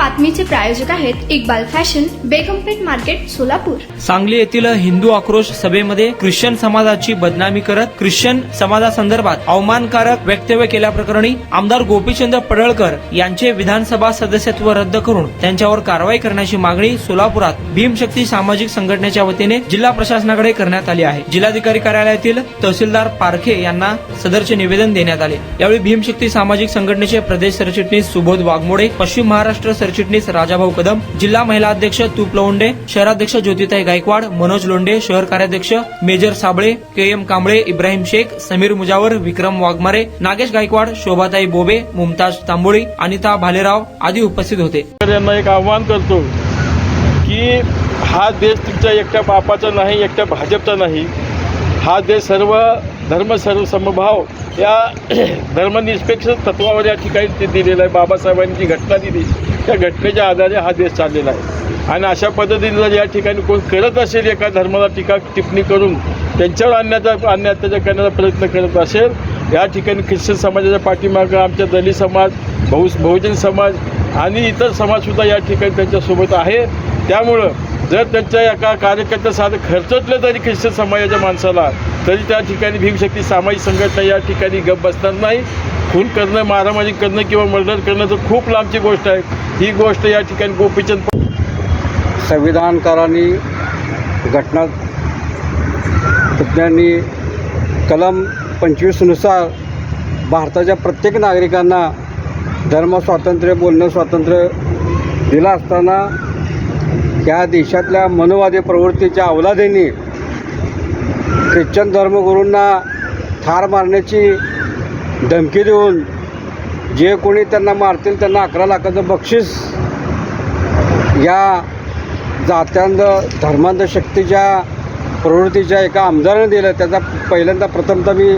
बातमीचे प्रायोजक आहेत Iqbal fashion, बेगमपेठ market, Solapur. Sangli येथील हिंदू आक्रोश सभेमध्ये ख्रिश्चन समाजाची बदनामी करत ख्रिश्चन समाजासंदर्भात अवमानकारक वक्तव्य केल्याप्रकरणी आमदार गोपीचंद पडळकर यांचे विधानसभा सदस्यत्व रद्द करून त्यांच्यावर कारवाई करण्याची मागणी सोलापुरात भीमशक्ती सामाजिक संघटनेच्या वतीने जिल्हा प्रशासनाकडे करण्यात आली आहे. जिल्हाधिकारी कार्यालयातील तहसीलदार पारखे यांना सदरचे निवेदन देण्यात आले. यावेळी भीमशक्ती सामाजिक संघटनेचे प्रदेश सरचिटणीस सुबोध वाघमोडे, पश्चिम महाराष्ट्र सरचिटणीस राजाभाऊ कदम, जिल्हा महिला अध्यक्ष तूप लवंडे, शहराध्यक्ष ज्योतिताई गायकवाड, मनोज लोंढे, शहर कार्याध्यक्ष मेजर साबळे, के.एम. कांबळे, इब्राहिम शेख, समीर मुजावर, विक्रम वाघमारे, नागेश गायकवाड, शोभाताई बोबे, मुमताज तांबोळी, अनिता भालेराव आदी उपस्थित होते. यांना एक आव्हान करतो की हा देश तुमच्या एकट्या बापाचा नाही, एकट्या भाजपचा नाही. हा देश सर्व धर्म सर्व समभाव या धर्मनिरपेक्ष तत्वावर या ठिकाणी ते दिलेलं आहे. बाबासाहेबांनी जी घटना दिली त्या घटनेच्या आधारे हा देश चाललेला आहे. आणि अशा पद्धतीने जर या ठिकाणी कोण करत असेल, एका धर्माला टिप्पणी करून त्यांच्यावर अन्याय करण्याचा प्रयत्न करत असेल, या ठिकाणी ख्रिश्चन समाजाच्या पाठीमागं आमच्या दलित समाज, बहुजन समाज आणि इतर समाजसुद्धा या ठिकाणी त्यांच्यासोबत आहे. त्यामुळं जर त्यांच्या एका कार्यकर्त्या साधं खर्चटलं तरी ख्रिश्चन समाजाच्या माणसाला, तरी त्या ठिकाणी भीमशक्ती सामाजिक संघटना या ठिकाणी गप्प बसणार नाही. खून करणं, मारामारी करणं किंवा मर्डर करणं तर खूप लांबची गोष्ट आहे. ही गोष्ट या ठिकाणी गोपीचंद संविधानकारांनी, घटना तज्ज्ञांनी कलम 25 नुसार भारताच्या प्रत्येक नागरिकांना धर्मस्वातंत्र्य, बोलणं स्वातंत्र्य दिलं असताना या देशातल्या मनोवादी प्रवृत्तीच्या अवलादींनी ख्रिश्चन धर्मगुरूंना ठार मारण्याची धमकी देऊन जे कोणी त्यांना मारतील त्यांना 11 लाखाचं बक्षीस या जात्यांध धर्मांध शक्तीच्या प्रवृत्तीच्या एका आमदाराने दिलं. त्याचा पहिल्यांदा प्रथमतः मी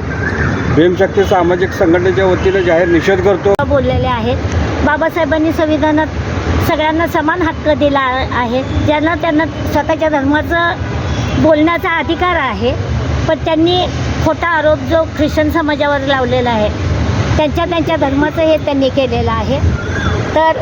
भीमशक्ती सामाजिक संघटनेच्या वतीने जाहीर निषेध करतो. बोललेले आहेत बाबासाहेबांनी संविधानात सगळ्यांना समान हक्क दिला आहे. त्यांना स्वतःच्या धर्माचं बोलण्याचा अधिकार आहे. पण त्यांनी खोटा आरोप जो ख्रिश्चन समाजावर लावलेला आहे, त्यांच्या धर्माचं हे त्यांनी केलेलं आहे. तर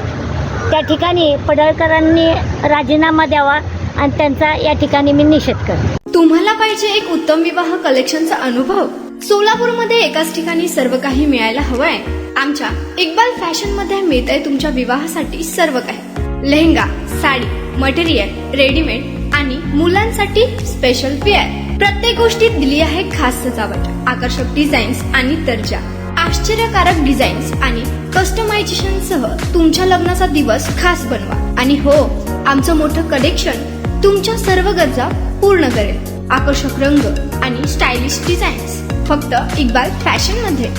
त्या ठिकाणी पडळकरांनी राजीनामा द्यावा आणि त्यांचा या ठिकाणी मी निषेध करते. तुम्हाला पाहिजे एक उत्तम विवाह कलेक्शनचा अनुभव? सोलापूरमध्ये एकाच ठिकाणी सर्व काही मिळायला हवंय. आमच्या इक्बाल फॅशन मध्ये मिळतंय तुमच्या विवाहासाठी सर्व काही. लेहंगा, साडी, मटेरियल, रेडीमेड आणि मुलांसाठी स्पेशल वेअर. प्रत्येक गोष्टीत दिली आहे खास सजावट, आकर्षक डिझाईन्स आणि दर्जा, आश्चर्यकारक डिझाईन्स आणि कस्टमायझेशन सह तुमच्या लग्नाचा दिवस खास बनवा. आणि हो, आमचं मोठं कलेक्शन तुमच्या सर्व गरजा पूर्ण करेल. आकर्षक रंग आणि स्टायलिश डिझाईन्स फक्त इक्बाल फॅशन मध्ये.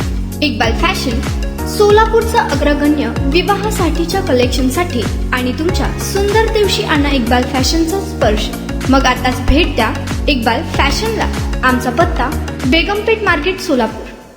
इक्बाल फॅशन सोलापूरचा अग्रगण्य विवाहासाठीच्या कलेक्शनसाठी आणि तुमच्या सुंदर दिवशी आणा इक्बाल फॅशनचा स्पर्श. मग आताच भेट द्या इक्बाल फॅशनला. आमचा पत्ता बेगमपेठ मार्केट, सोलापूर.